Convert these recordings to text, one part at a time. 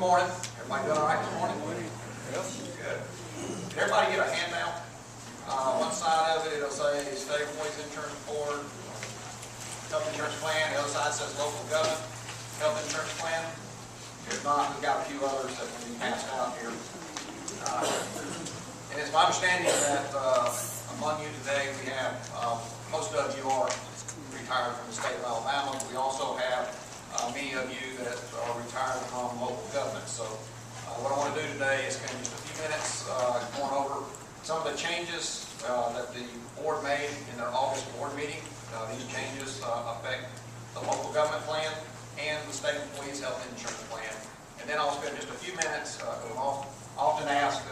morning. Everybody doing all right this morning? Yep. Good. Did everybody get a handout? One side of it, it'll say State Employees Insurance Board, Health Insurance Plan. The other side says Local Government Health Insurance Plan. If not, we've got a few others that will be passed out here. And it's my understanding that among you today, we have, most of you are retired from the state of Alabama. We also have many of you that are retired from local government. So what I want to do today is spend just a few minutes going over some of the changes that the board made in their August board meeting. These changes affect the local government plan and the state employees health insurance plan. And then I'll spend just a few minutes, I'll often ask,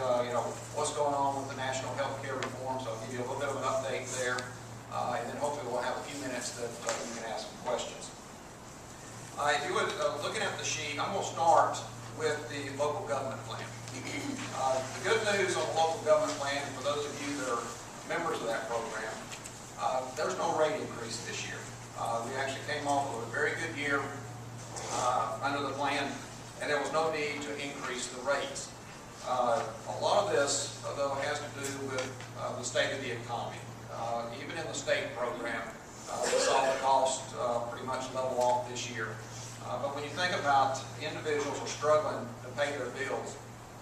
what's going on with the national health care reform, so I'll give you a little bit of an update there. And then hopefully we'll have a few minutes that you can ask some questions. If you would, looking at the sheet, I'm going to start with the local government plan. The good news on the local government plan, for those of you that are members of that program, there's no rate increase this year. We actually came off of a very good year under the plan, and there was no need to increase the rates. A lot of this, though, has to do with the state of the economy. Even in the state program, we saw the cost pretty much level off this year. But when you think about individuals who are struggling to pay their bills,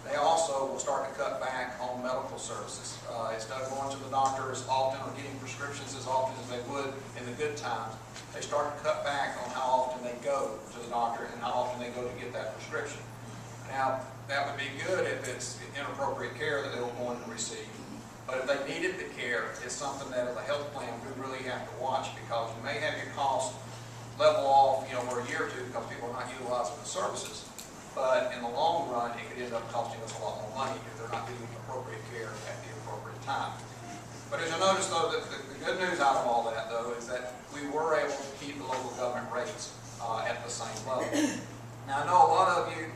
they also will start to cut back on medical services. Instead of going to the doctor as often or getting prescriptions as often as they would in the good times, they start to cut back on how often they go to the doctor and how often they go to get that prescription. Now, that would be good if it's inappropriate care that they were going to receive. But if they needed the care, it's something that as a health plan we really have to watch, because you may have your costs level off, for a year or two because people are not utilizing the services. But in the long run, it could end up costing us a lot more money if they're not getting appropriate care at the appropriate time. But as you'll notice, though, that the good news out of all that, though, is that we were able to keep the local government rates at the same level. Now, I know a lot of you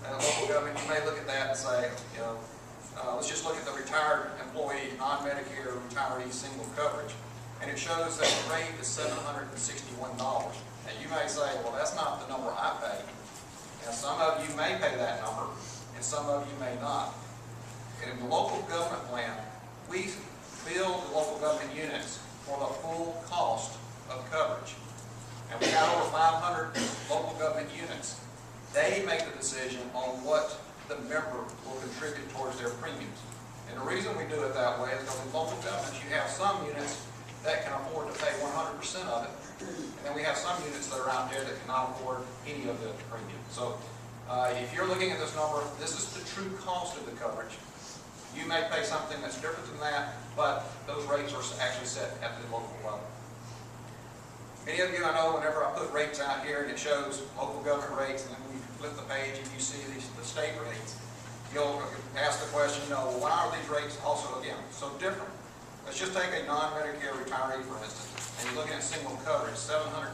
at local government, you may look at that and say, let's just look at the retired employee, non-Medicare retiree single coverage, and it shows that the rate is $761. And you may say, well, that's not the number I pay. Now, some of you may pay that number, and some of you may not. And in the local government plan, we bill the local government units for the full cost of coverage. And we have over 500 local government units. They make the decision on what the member will contribute towards their premiums. And the reason we do it that way is because in local governments you have some units that can afford to pay 100% of it, and then we have some units that are out there that cannot afford any of the premium. So if you're looking at this number, this is the true cost of the coverage. You may pay something that's different than that, but those rates are actually set at the local level. Many of you, I know, whenever I put rates out here and it shows local government rates, and then when you flip the page and you see the state rates, you'll ask the question, why are these rates also, again, so different? Let's just take a non-Medicare retiree, for instance, and you're looking at single coverage, $761.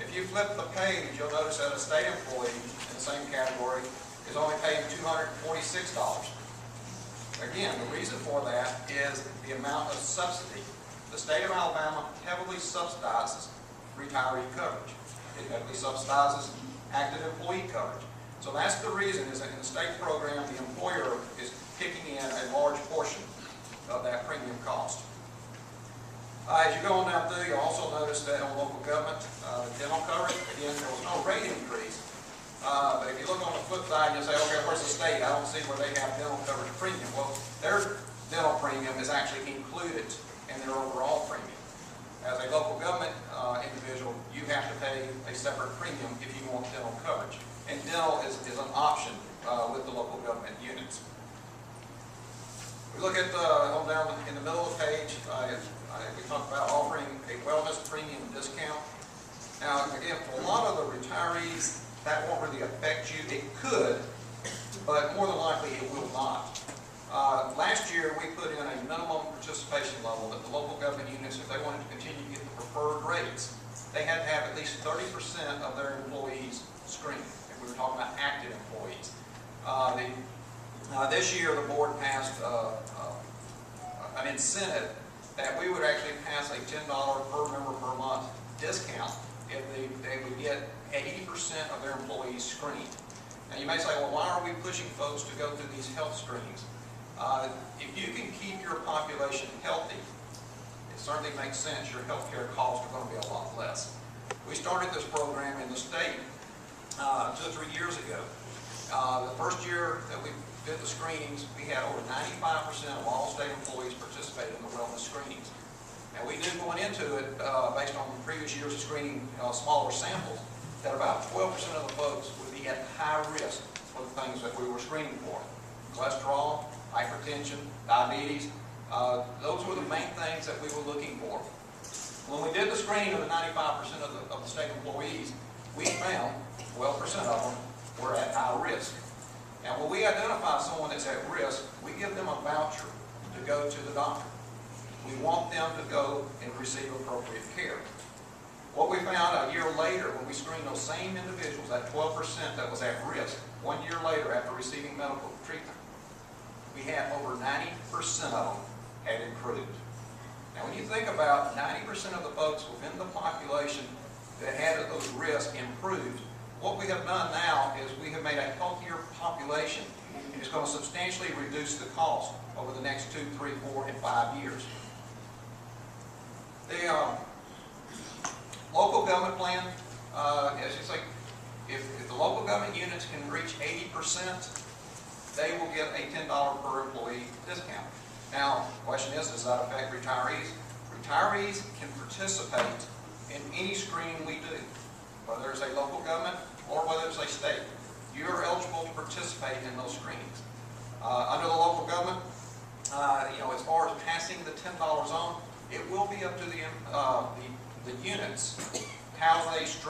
If you flip the page, you'll notice that a state employee in the same category is only paying $246. Again, the reason for that is the amount of subsidy. The state of Alabama heavily subsidizes retiree coverage. It heavily subsidizes active employee coverage. So that's the reason, is that in the state program, the employer is kicking in a large portion of that premium cost. As you go on down through, you'll also notice that on local government, the dental coverage, again, there was no rate increase. But if you look on the flip side, you'll say, okay, where's the state? I don't see where they have dental coverage premium. Well, their dental premium is actually included in their overall premium. As a local government individual, you have to pay a separate premium if you want dental coverage. And dental is an option with the local government units. We look at on down in the middle of the page, we talk about offering a wellness premium discount. Now, again, for a lot of the retirees, that won't really affect you. It could, but more than likely it will not. Last year, we put in a minimum participation level that the local government units, if they wanted to continue to get the preferred rates, they had to have at least 30% of their employees screened. If we were talking about active employees. This year, the board passed an incentive that we would actually pass a $10 per member per month discount if they would get 80% of their employees screened. Now you may say, well, why are we pushing folks to go through these health screenings? If you can keep your population healthy, it certainly makes sense. Your healthcare costs are going to be a lot less. We started this program in the state 2 or 3 years ago. The first year that we did the screenings, we had over 95% of all state employees participate in the wellness screenings. And we knew going into it, based on previous years of screening smaller samples, that about 12% of the folks would be at high risk for the things that we were screening for. Cholesterol, hypertension, diabetes, those were the main things that we were looking for. When we did the screening of the 95% of the state employees, we found 12% of them were at high risk. And when we identify someone that's at risk, we give them a voucher to go to the doctor. We want them to go and receive appropriate care. What we found a year later, when we screened those same individuals, that 12% that was at risk, 1 year later after receiving medical treatment, we had over 90% of them had improved. Now when you think about 90% of the folks within the population that had those risks improved, what we have done now is we have made a healthier population, and it's going to substantially reduce the cost over the next 2, 3, 4, and 5 years. The local government plan, as you say, if the local government units can reach 80%, they will get a $10 per employee discount. Now, the question is, does that affect retirees? Retirees can participate in any screening we do, whether it's a local government or whether it's a state. You are eligible to participate in those screenings. Under the local government, as far as passing the $10 on, it will be up to the units how they structure